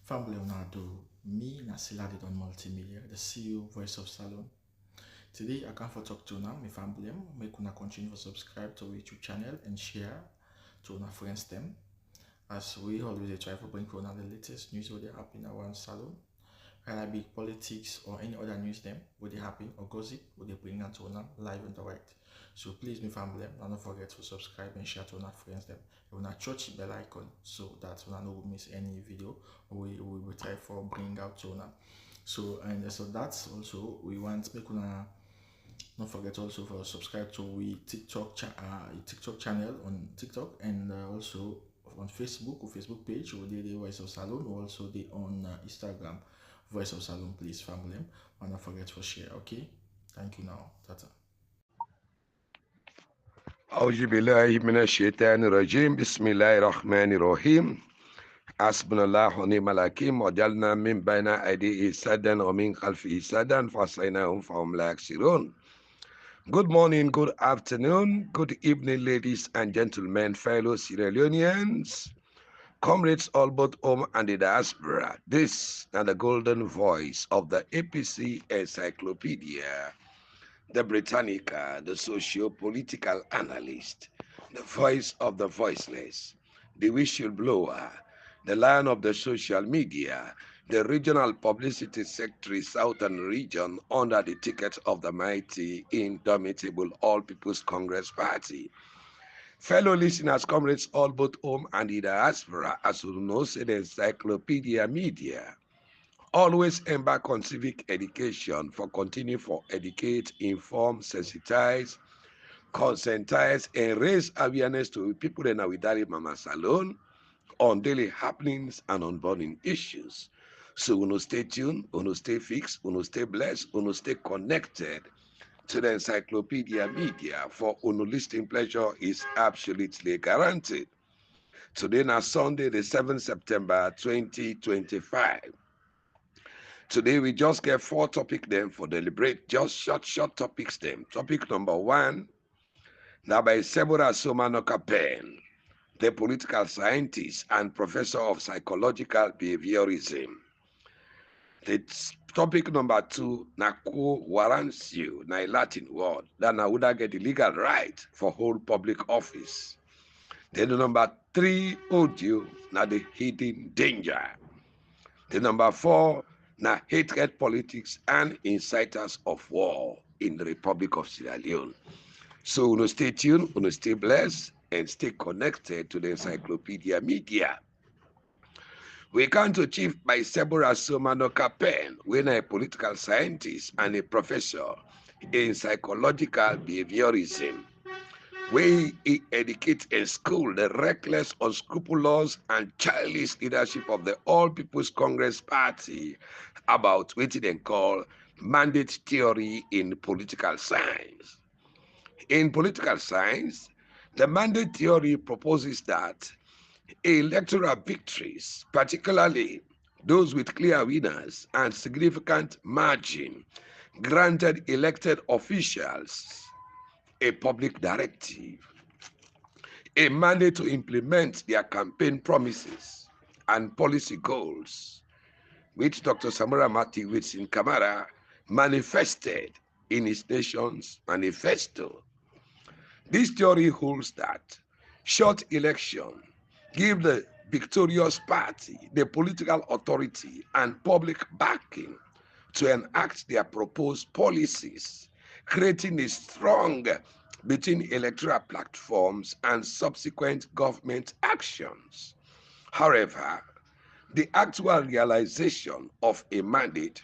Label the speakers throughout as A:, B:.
A: Family Leonardo, me Nasiladi on Multimedia, the CEO Voice of Salon. Today I come for talk to now, my family, make una continue to subscribe to our YouTube channel and share to our friends them. As we always try to bring for the latest news what they happen around Salon, whether it be politics or any other news them, what they happen or gossip, what they bring out to una live and direct. So please, my family, don't forget to subscribe and share to our friends them. You wanna touch the bell icon so that you no miss any video we will try for bring out to una. So that's also we want make una don't forget also for subscribe to we TikTok channel on TikTok and also on Facebook or Facebook page or the Voice of Salon or also the on Instagram Voice of Salon, please family. And don't forget to share. Okay, thank you now. Tata.
B: أعوذ بالله من الشيطان الرجيم بسم الله الرحمن الرحيم حسبنا الله ونعم الوكيل وجعلنا من بين أيديه سدا ومن خلفه سدا فعصيناهم فهم لا يبصرون. Good morning, good afternoon, good evening, ladies and gentlemen, fellow Sierra Leoneans, comrades all both home and the diaspora. This is the golden voice of the APC Encyclopedia, the Britannica, the socio-political analyst, the voice of the voiceless, the whistleblower, the lion of the social media, the regional publicity secretary, Southern Region, under the ticket of the mighty, indomitable All People's Congress Party. Fellow listeners, comrades, all both home and the diaspora, as you know, say the encyclopedia media always embark on civic education for continue for educate, inform, sensitize, conscientize, and raise awareness to people in our daily mama salon on daily happenings and on burning issues. So we stay tuned, we stay fixed, we stay blessed, we stay connected to the encyclopedia media, for listening pleasure is absolutely guaranteed. Today is Sunday, the 7th September 2025. Today we just get 4 topics then for deliberate, just short topics then. Topic number 1, now by Shebora Somanor Kapen, the political scientist and professor of psychological behaviorism. The topic number 2, na Quo Warranto, na a Latin word, that na would get the legal right for hold public office. Then the number 3, audio, na the hidden danger. The number 4, na hatred politics and inciters of war in the Republic of Sierra Leone. So stay tuned, stay blessed, and stay connected to the encyclopedia media. We come to Chief by Shebora Somanor Kapen, when a political scientist and a professor in psychological behaviorism. We educate and school the reckless, unscrupulous, and childish leadership of the All People's Congress Party about what they call mandate theory in political science. In political science, the mandate theory proposes that electoral victories, particularly those with clear winners and significant margin, granted elected officials a public directive, a mandate to implement their campaign promises and policy goals, which Dr. Samora Mati in Kamara manifested in his nation's manifesto. This theory holds that short election give the victorious party the political authority and public backing to enact their proposed policies, creating a strong between electoral platforms and subsequent government actions. However, the actual realization of a mandate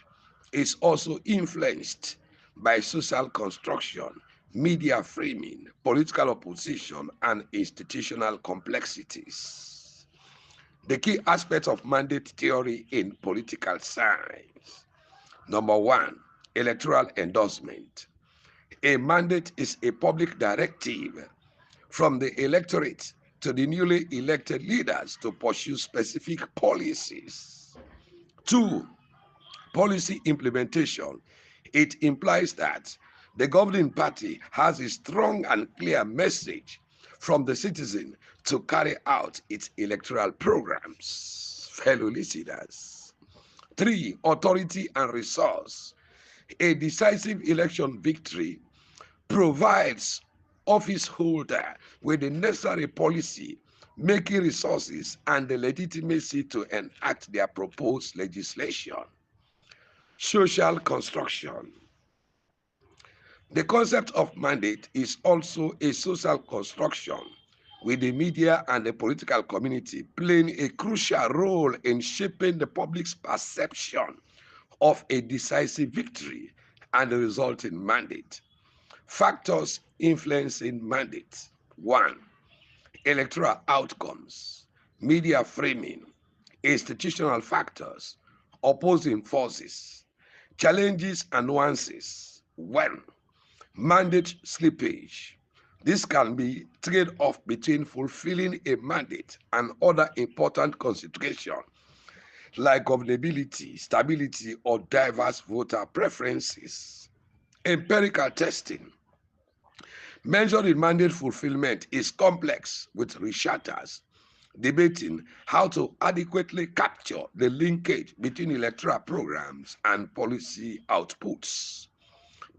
B: is also influenced by social construction, media framing, political opposition, and institutional complexities. The key aspects of mandate theory in political science. Number 1, electoral endorsement. A mandate is a public directive from the electorate to the newly elected leaders to pursue specific policies. 2, policy implementation. It implies that the governing party has a strong and clear message from the citizen to carry out its electoral programs. fellow listeners. 3. Authority and resource. A decisive election victory provides office holder with the necessary policy, making resources, and the legitimacy to enact their proposed legislation. Social construction. The concept of mandate is also a social construction, with the media and the political community playing a crucial role in shaping the public's perception of a decisive victory and the resulting mandate. Factors influencing mandate. 1. Electoral outcomes, media framing, institutional factors, opposing forces, challenges and nuances. 1. Mandate slippage. This can be trade-off between fulfilling a mandate and other important considerations like governability, stability, or diverse voter preferences. Empirical testing. Measuring mandate fulfillment is complex, with researchers debating how to adequately capture the linkage between electoral programs and policy outputs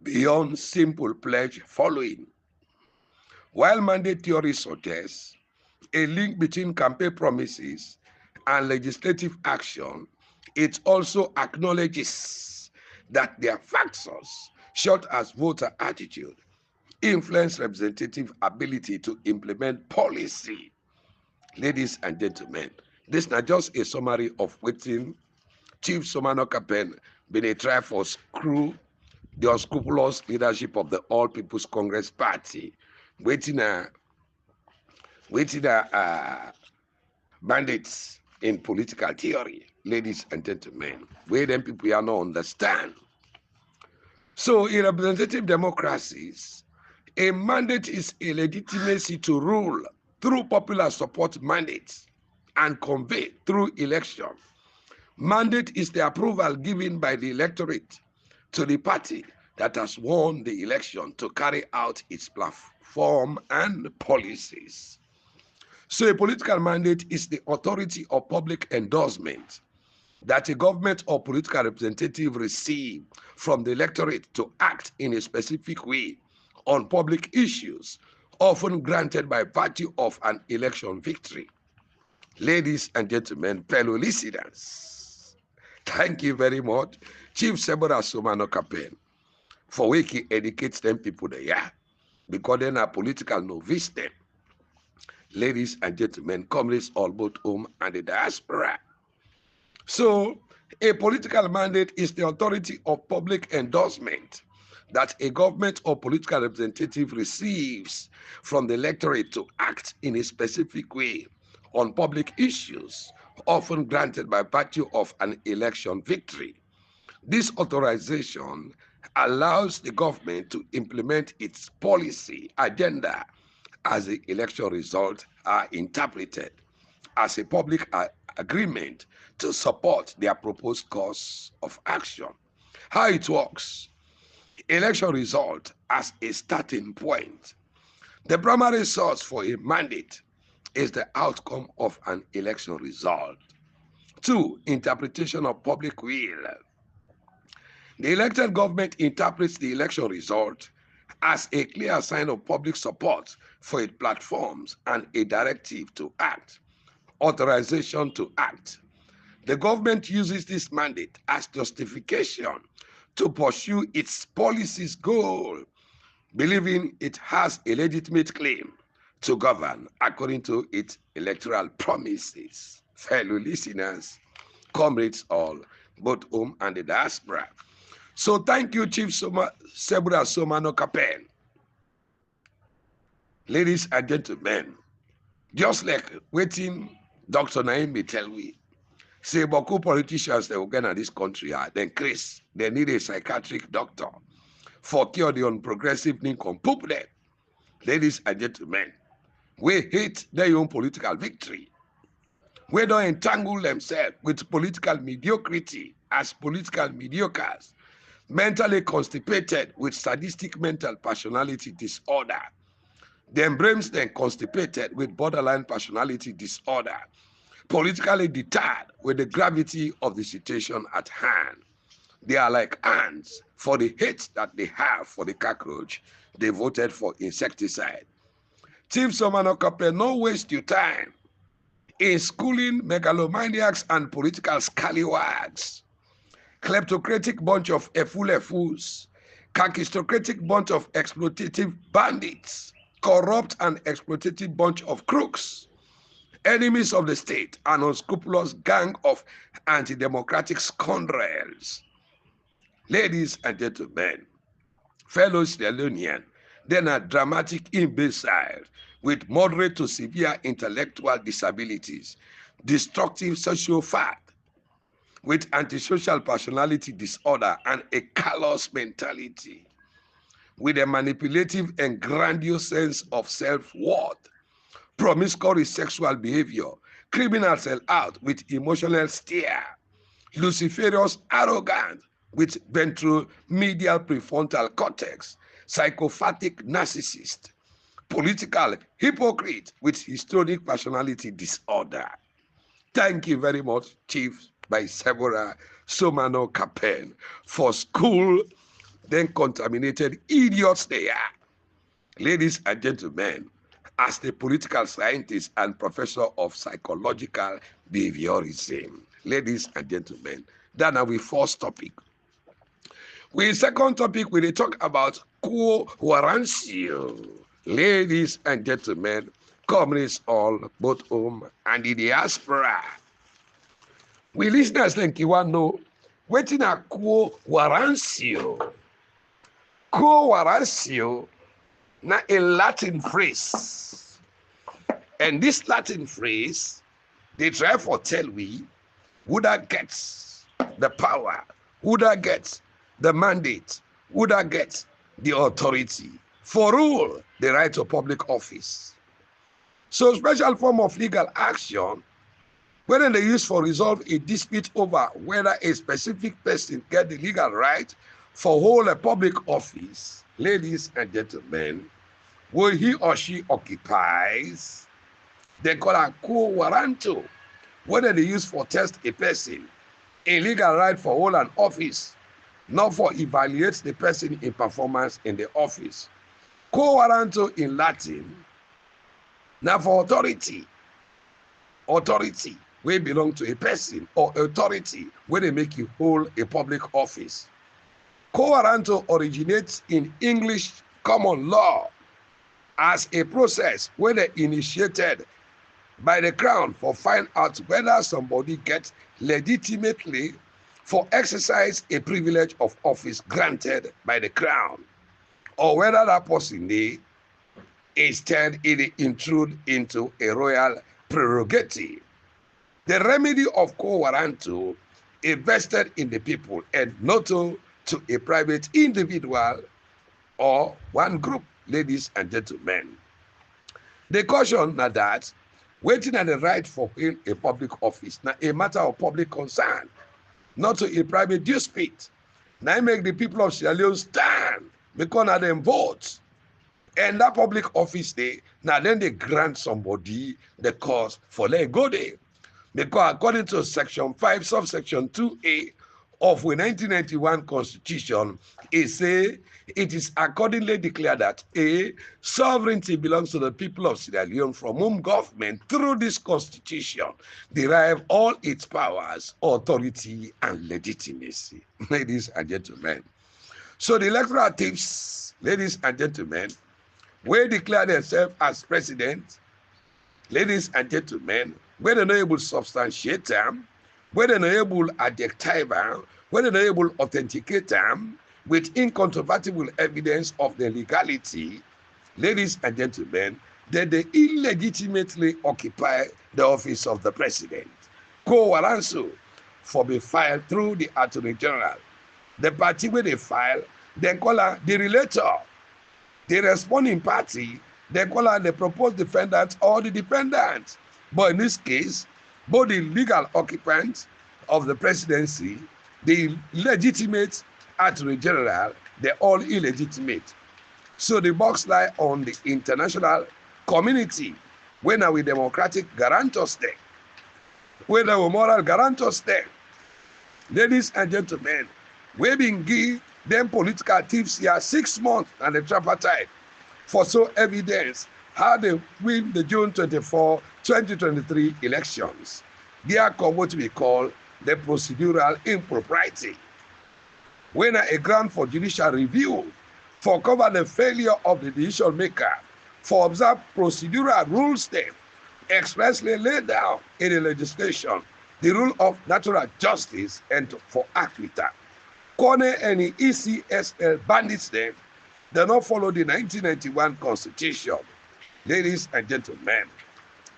B: beyond simple pledge following. While mandate theory suggests a link between campaign promises and legislative action, it also acknowledges that there are factors such as voter attitude, influence representative ability to implement policy. Ladies and gentlemen, this is not just a summary of waiting Chief Somanor Kapen been a try for screw the unscrupulous leadership of the All People's Congress Party, waiting mandates in political theory, ladies and gentlemen, where them people are not understand. So in representative democracies, a mandate is a legitimacy to rule through popular support mandates and convey through election. Mandate is the approval given by the electorate to the party that has won the election to carry out its platform and policies. So a political mandate is the authority of public endorsement that a government or political representative receive from the electorate to act in a specific way on public issues, often granted by virtue of an election victory. Ladies and gentlemen, fellow listeners, thank you very much, Chief Shebora Somanor Kapen, for waking educates them people there, because they're not political novice them. Ladies and gentlemen, comrades all both home and the diaspora. So, a political mandate is the authority of public endorsement that a government or political representative receives from the electorate to act in a specific way on public issues, often granted by virtue of an election victory. This authorization allows the government to implement its policy agenda as the election results are interpreted as a public agreement to support their proposed course of action. How it works: election result as a starting point. The primary source for a mandate is the outcome of an election result. 2. Interpretation of public will. The elected government interprets the election result as a clear sign of public support for its platforms and a directive to act, authorization to act. The government uses this mandate as justification to pursue its policy's goal, believing it has a legitimate claim to govern according to its electoral promises. Fellow listeners, comrades all, both home and the diaspora. So thank you, Chief Shebora Somanor Kapen. Ladies and gentlemen, just like waiting Dr. Naim tell we, say beaucoup politicians that work in this country are then Chris, they need a psychiatric doctor for cure the unprogressive nincompoop them. Ladies and gentlemen, we hate their own political victory. We don't entangle themselves with political mediocrity as political mediocres, mentally constipated with sadistic mental personality disorder. Them brains then constipated with borderline personality disorder. politically deterred with the gravity of the situation at hand. They are like ants. For the hate that they have for the cockroach, they voted for insecticide. Chief Somanor Kapen, no waste your time in schooling megalomaniacs and political scallywags, kleptocratic bunch of efus, kakistocratic bunch of exploitative bandits, corrupt and exploitative bunch of crooks, enemies of the state, an unscrupulous gang of anti-democratic scoundrels. Ladies and gentlemen, fellow Sierra Leonean, then a dramatic imbecile with moderate to severe intellectual disabilities, destructive sociopath with antisocial personality disorder and a callous mentality, with a manipulative and grandiose sense of self-worth, promiscuous sexual behavior, criminal sell-out with emotional stare, Luciferious arrogant with ventromedial prefrontal cortex, psychopathic narcissist, political hypocrite with histrionic personality disorder. Thank you very much, Chief by Shebora Somanor Kapen, for school, then contaminated idiots they are. Ladies and gentlemen, as the political scientist and professor of psychological behaviorism, ladies and gentlemen, that are we first topic. We second topic, we talk about Quo Warranto. Ladies and gentlemen, communists all, both home and in the diaspora. We listeners think you want to know, waiting at Quo Warranto. Quo Warranto, now a Latin phrase. And this Latin phrase, they try for tell we, who that gets the power, who that gets the mandate, who that gets the authority for rule the right to public office. So special form of legal action, whether they use for resolve a dispute over whether a specific person get the legal right for hold a public office, ladies and gentlemen, where he or she occupies, they call a Quo Warranto, whether they use for test a person, a legal right for hold an office, not for evaluate the person in performance in the office. Quo Warranto in Latin, now for authority where belong to a person, or authority where they make you hold a public office. Quo Warranto originates in English common law as a process where they initiated by the crown for find out whether somebody gets legitimately for exercise a privilege of office granted by the crown, or whether that person instead it intrude into a royal prerogative. The remedy of Quo Warranto is vested in the people and not to a private individual or one group, ladies and gentlemen. The caution now that waiting on the right for a public office, now a matter of public concern, not to a private dispute. Now make the people of Sierra Leone stand because of them vote. And that public office now then they grant somebody the cause for let go there. Because according to section 5, subsection 2A of the 1991 Constitution, it say it is accordingly declared that a sovereignty belongs to the people of Sierra Leone, from whom government through this constitution derive all its powers, authority, and legitimacy. Ladies and gentlemen. So the electoral thieves, ladies and gentlemen, will declare themselves as president, ladies and gentlemen, where they're not able to substantiate them, where they're not able to adjective them, where they're not able to authenticate them with incontrovertible evidence of the legality, ladies and gentlemen, that they illegitimately occupy the office of the president. Quo Warranto for be filed through the Attorney General. The party where they file, they call her the relator. The responding party, they call her the proposed defendant or the defendant. But in this case, both the legal occupants of the presidency, the legitimate Attorney General, they're all illegitimate. So the box lie on the international community when are we democratic guarantors there. Where the moral guarantors them. Ladies and gentlemen, we been give them political tips here 6 months and the tripartite for so evidence how they win the June 24, 2023 elections. There come what we call the procedural impropriety. When a grant for judicial review for cover the failure of the decision maker for observe procedural rules them expressly laid down in the legislation the rule of natural justice and for act with that. Corner any ECSL bandits them, they not follow the 1991 Constitution. Ladies and gentlemen,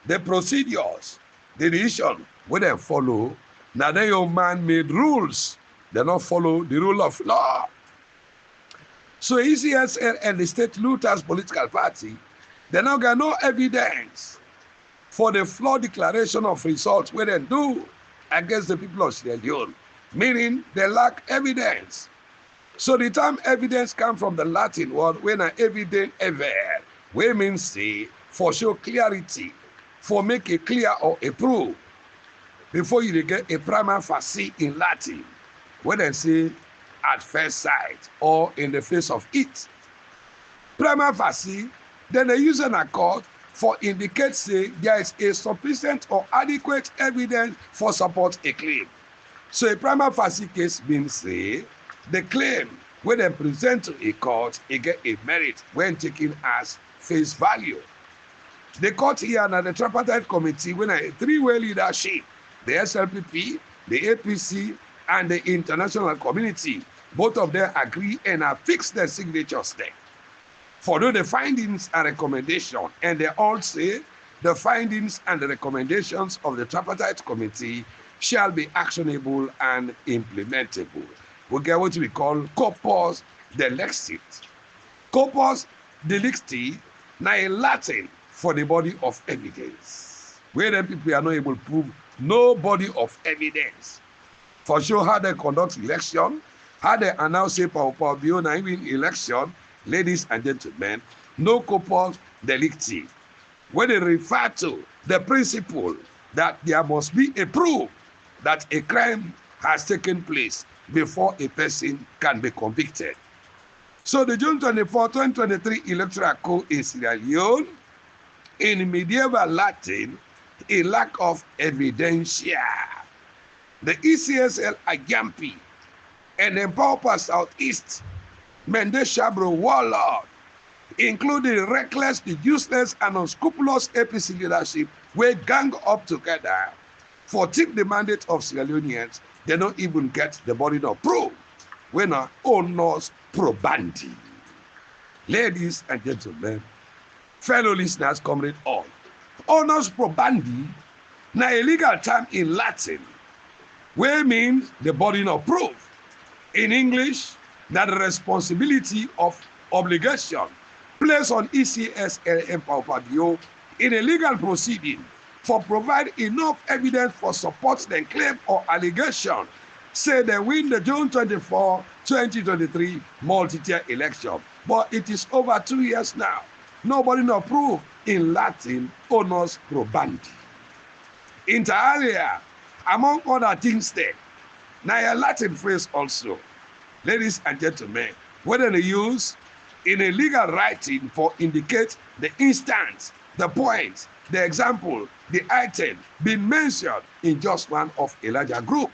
B: the procedures, the decision wey dem follow, na dem your man-made rules. They not follow the rule of law. So ECSL and the state looters political party, they not got no evidence for the flawed declaration of results wey dem do against the people of Sierra Leone, meaning they lack evidence. So the term evidence come from the Latin word when an evident ever, wey means say for show clarity, for make it clear or a proof. Before you get a prima facie in Latin, when they say at first sight or in the face of it. Prima facie, then they use an accord for indicate say there is a sufficient or adequate evidence for support a claim. So a prima facie case means say the claim when they present to a court, it get a merit when taken as face value. The court here and the tripartite committee when a three-way leadership, the SLPP, the APC, and the international community, both of them agree and have fixed their signatures there. For the findings and recommendations, and they all say the findings and the recommendations of the tripartite committee shall be actionable and implementable. We get what we call corpus delicti. Corpus delicti, now in Latin for the body of evidence. Where the people are not able to prove no body of evidence. For sure how they conduct election, how they announce a power beyond even election, ladies and gentlemen, no corpus delicti. When they refer to the principle that there must be a proof that a crime has taken place before a person can be convicted. So the June 24, 2023 electoral code in Sierra Leone, in medieval Latin, a lack of evidencia. The ECSL Agampi and Empower Southeast, Mende Shebora warlord, including reckless, the useless, and unscrupulous APC leadership, will gang up together for tip the mandate of Sierra Leoneans. They don't even get the burden of proof when our owners probandi. Ladies and gentlemen, fellow listeners, comrade all, owners probandi, now a legal term in Latin, where means the burden of proof. In English, that the responsibility of obligation placed on ECSL and Paupadio in a legal proceeding for provide enough evidence for support the claim or allegation, say they win the June 24, 2023 multi-tier election. But it is over 2 years now. Nobody no proof in Latin, onus probandi. Inter alia, among other things there, now a Latin phrase also, ladies and gentlemen, whether they use in a legal writing for indicate the instance, the point, the example, the item being mentioned in just one of a larger group.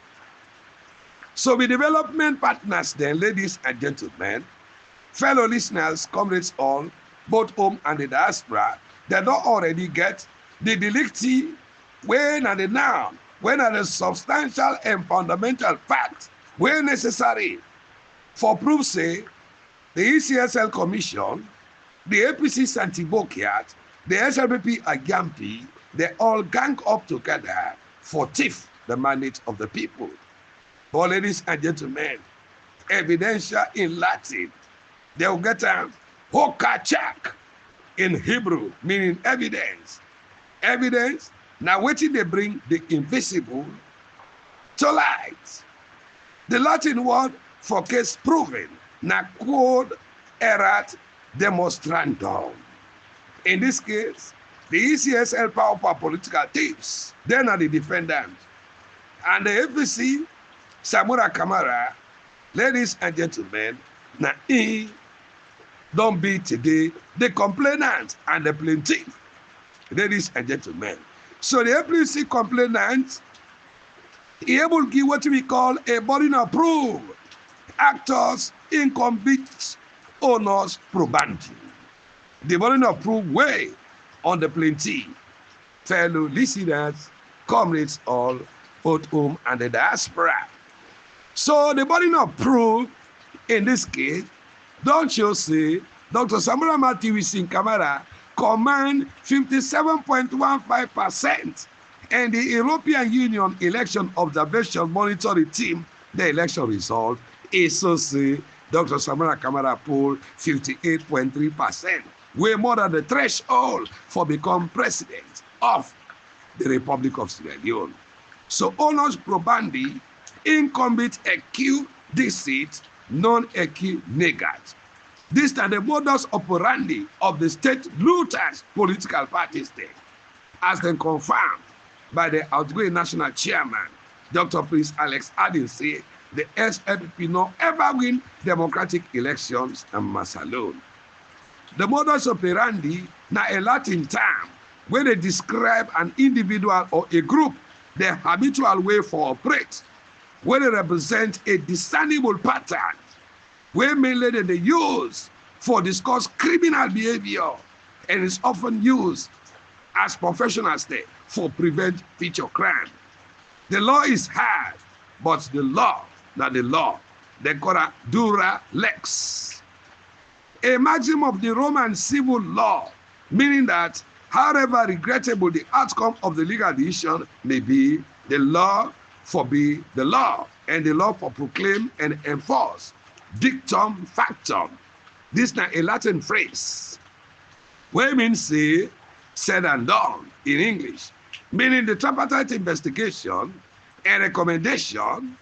B: So the development partners then, ladies and gentlemen, fellow listeners, comrades all, both home and the diaspora, they don't already get the delicti when and the noun, when are the substantial and fundamental facts where necessary for proof say the ECSL Commission, the APC Santibokiat, the SLPP Agampi, they all gang up together for thief the mandate of the people. But ladies and gentlemen, evidentia in Latin, they'll get a hokachak in Hebrew, meaning evidence. Evidence, now waiting they bring the invisible to light. The Latin word for case proven, na quod erat demonstrandum. In this case, The ECSL power for political teams. Then are the defendants. And the APC, Samura Kamara, ladies and gentlemen, now he don't be today the complainant and the plaintiff. Ladies and gentlemen. So the APC complainant, he able to give what we call a burden of proof. Actors, incumbents, owners, probandi. The burden of proof way on the plaintiff. Fellow listeners, comrades all, both home and the diaspora. So the burden of proof in this case, don't you see, Dr. Samura Matiwisi Kamara command 57.15%, and the European Union Election Observation Monitoring Team, the election result is so say Dr. Samura Kamara poll 58.3%, way more than the threshold for become president of the Republic of Sierra Leone. So owners probandi, incumbent EQ this seat, non-EQ negat. These are the modus operandi of the state looters political parties there, as then confirmed by the outgoing national chairman, Dr. Prince Alex Adin say the SLPP no ever win democratic elections in Masalone. The modus operandi na a Latin term where they describe an individual or a group, their habitual way for operate, where they represent a discernible pattern, where mainly they use for discuss criminal behavior and is often used as professional state for prevent future crime. The law is hard, but the law, not the law. They call it dura lex. A maxim of the Roman civil law, meaning that however regrettable the outcome of the legal decision may be, the law forbid the law, and the law for proclaim and enforce. Dictum factum. This is a Latin phrase, where means say, said and done in English, meaning the tripartite investigation and recommendation,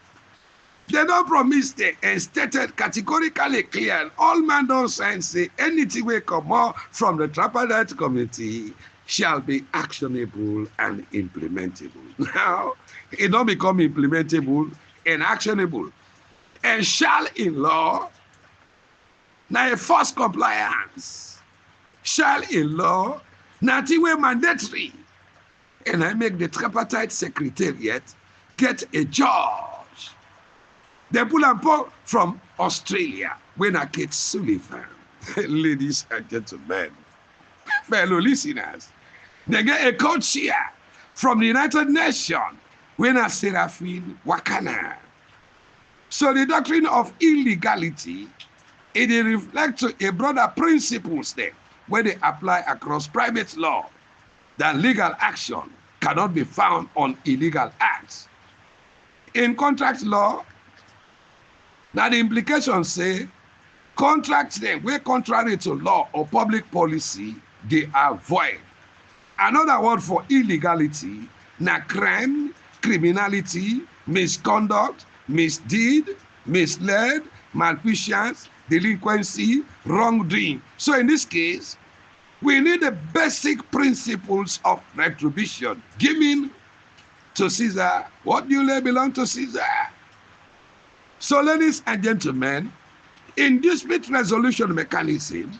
B: they don't promise the and stated categorically clear, all man don't sign say anything will come out from the tripartite committee shall be actionable and implementable. Now, it don't become implementable and actionable. And shall in law, now a forced compliance. Shall in law, nothing will mandatory. And I make the tripartite secretariat get a judge. They pull and pull from Australia when I get Sullivan. Ladies and gentlemen, fellow listeners, they get a co-chair from the United Nations when I Serafin Wakana. So the doctrine of illegality, it reflects a broader principles there where they apply across private law, that legal action cannot be found on illegal acts. In contract law, now the implications say contracts them where contrary to law or public policy, they are void. Another word for illegality, now crime, criminality, misconduct, misdeed, misled, malfeasance, delinquency, wrongdoing. So in this case, we need the basic principles of retribution. Giving to Caesar what duly belongs to Caesar. So ladies and gentlemen, in dispute resolution mechanism,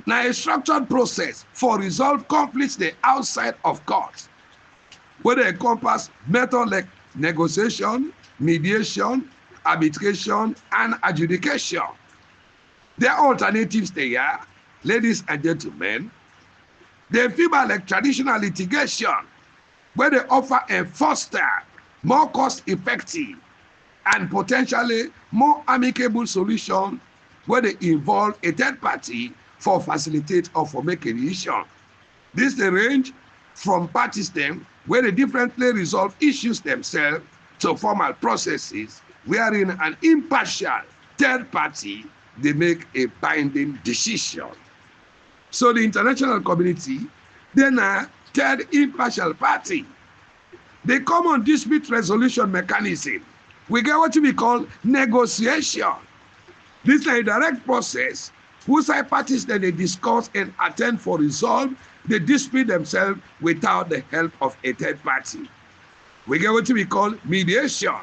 B: now a structured process for resolve conflicts the outside of court, where they encompass method like negotiation, mediation, arbitration, and adjudication. There are alternatives there, ladies and gentlemen. They favor like traditional litigation, where they offer a faster, more cost-effective, and potentially more amicable solution, where they involve a third party for facilitate or for make a decision. This they range from parties them where they differently resolve issues themselves to formal processes wherein an impartial third party they make a binding decision. So the international community, then a third impartial party. The common dispute resolution mechanism, we get what we call negotiation. This is a direct process whose side parties that they discuss and attend for resolve the dispute themselves without the help of a third party. We get what we call mediation.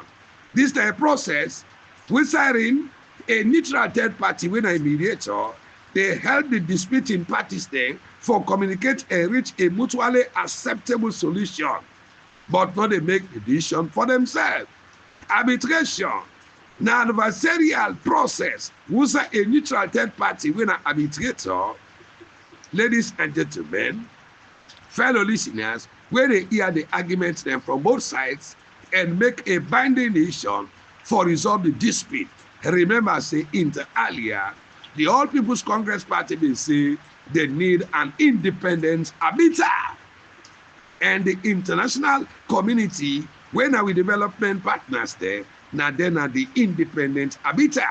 B: This is a process wherein a neutral third party, when a mediator, they help the disputing parties there for communicate and reach a mutually acceptable solution, but not they make the decision for themselves. Arbitration, now adversarial process, who's a neutral third party, when an arbitrator, ladies and gentlemen, fellow listeners, where they hear the arguments then from both sides and make a binding decision for resolve the dispute. Remember, say inter alia, the All People's Congress Party, they say they need an independent arbiter. And the international community, when our development partners there, now then are the independent arbiter.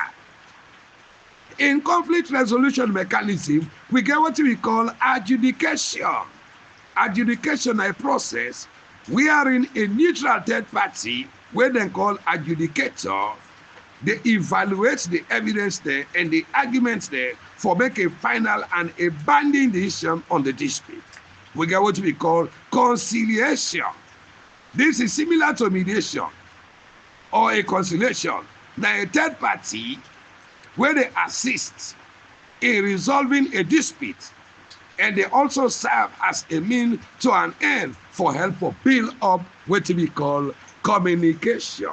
B: In conflict resolution mechanism, we get what we call adjudication. Adjudication is a process wherein a neutral third party, where they call adjudicator, they evaluate the evidence there and the arguments there for make a final and a binding decision on the dispute. We get what we call conciliation. This is similar to mediation or a conciliation. Now a third party where they assist in resolving a dispute, and they also serve as a means to an end for help to build up what we call communication.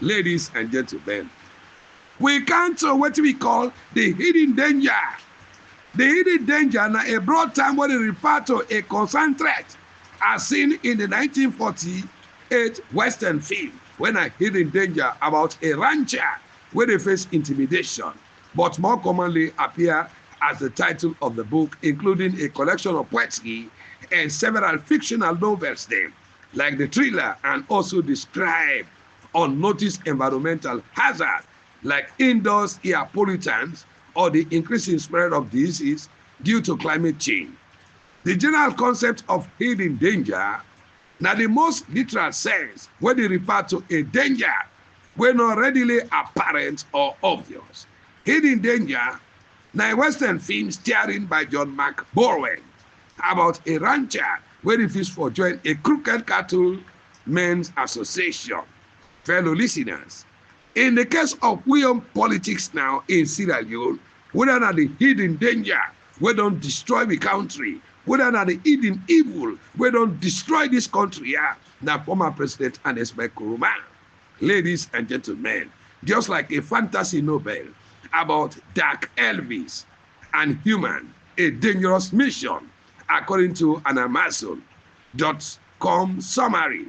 B: Ladies and gentlemen, we come to what we call the hidden danger. The hidden danger now a broad term what they refer to a concerned threat as seen in the 1948 Western film when a hidden danger about a rancher where they face intimidation, but more commonly appear as the title of the book, including a collection of poetry and several fictional novels there, like the thriller, and also describe unnoticed environmental hazard like indoors air pollutants or the increasing spread of disease due to climate change. The general concept of hidden danger, now the most literal sense when they refer to a danger when not readily apparent or obvious. Hidden danger, now a Western film starring by John McBowen about a rancher where he refused for join a crooked cattle men's association. Fellow listeners, in the case of William politics now in Sierra Leone, whether not the hidden danger, we don't destroy the country, whether not the hidden evil, we don't destroy this country, now former President Ernest. Ladies and gentlemen, just like a fantasy novel about Dark Elvis and Human, a dangerous mission, according to an Amazon.com summary.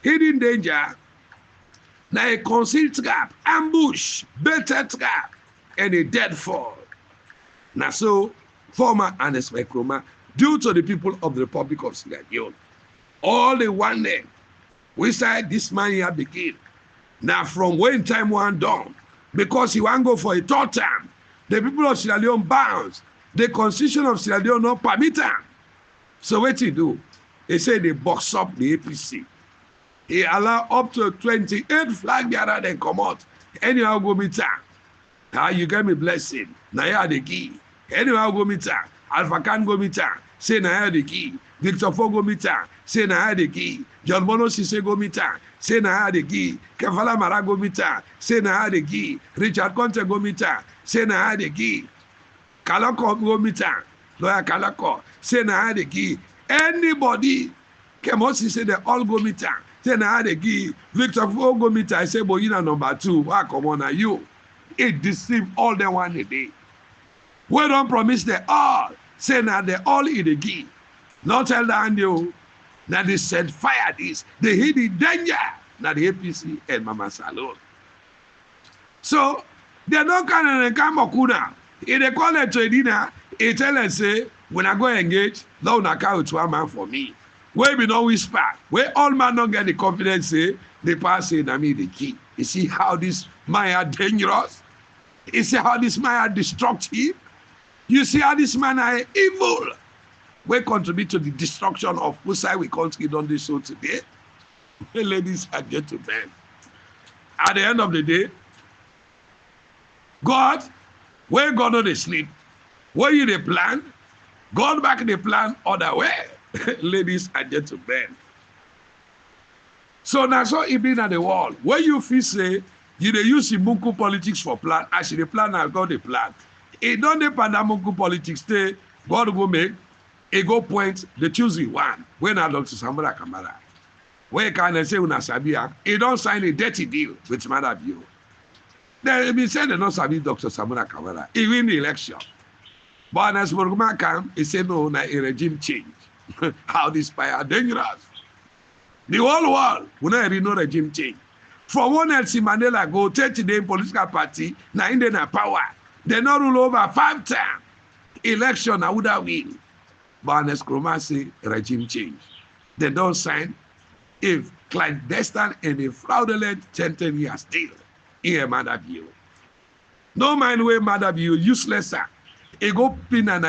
B: Hidden danger, now a concealed trap, ambush, baited trap, and a deadfall. Now so, former Ernest, due to the people of the Republic of Sierra Leone, all the one day, we said this man here begin. Now from when time one done, because he want go for a third time, the people of Sierra Leone bounce. The constitution of Sierra Leone not permit him. So what he do? He say they box up the APC. He allow up to 28 flag bearer then come out. Anyhow go meet him. How you get me blessing? Now you are the key. Anyhow go meet him. Alpha Khan go meet him. Say now you are the key. Victor Fo go meet him. Say now you are the key. John Bono Sise go meet him. Say now you are the key. Kefala Mara go meet him. Say now you are the key. Richard Conte go meet him. Say now you are the key. Kalako go meet him. Lawyer Kalako. Say now you are the key. Anybody Kemosi say they all go meet him. Say now you are the key. Victor Fo go meet him. I say Boyina number 2. Why come on are you? It deceive all the one a day. We don't promise they all. Say now they all in the key. Not tell the you. Now they set fire this. They hid the danger. Now the APC and Mama Salon. So they don't come Okuna. If they call it to a dinner, they tell us say, when I go engage, don't account to one man for me. Where we don't whisper. Where all man don't get the confidence say, the pass say na me the key. You see how this man are dangerous? You see how this man are destructive? You see how this man are evil? We contribute to the destruction of whose side we country on this show today. Ladies and gentlemen, at the end of the day, God Where God no dey sleep. Where you dey plan, God back the plan other way. Ladies and gentlemen. So now so it be na the world. Where you feel say you dey use Mungu politics for plan, as you dey plan as God dey plan. It don't depend on Mungu politics. Stay, God go make, he go point, the choosing one. When I Dr. Samora Kamara. Where can I say una Sabia? He don't sign a dirty deal with Mother View. They be said they don't sabi Dr. Samora Kamara. He win the election. But as Morguma come, he said no, na a regime change. How this fire dangerous. The whole world will not have no regime change. From one Nelson Mandela go 30 day political party, na in na power. They not rule over 5 times. Election, I would have win. But as Kroma say, regime change. They don't sign if clandestine and a fraudulent 10 years deal in a Mother View. No mind where Mother View useless. It go pin and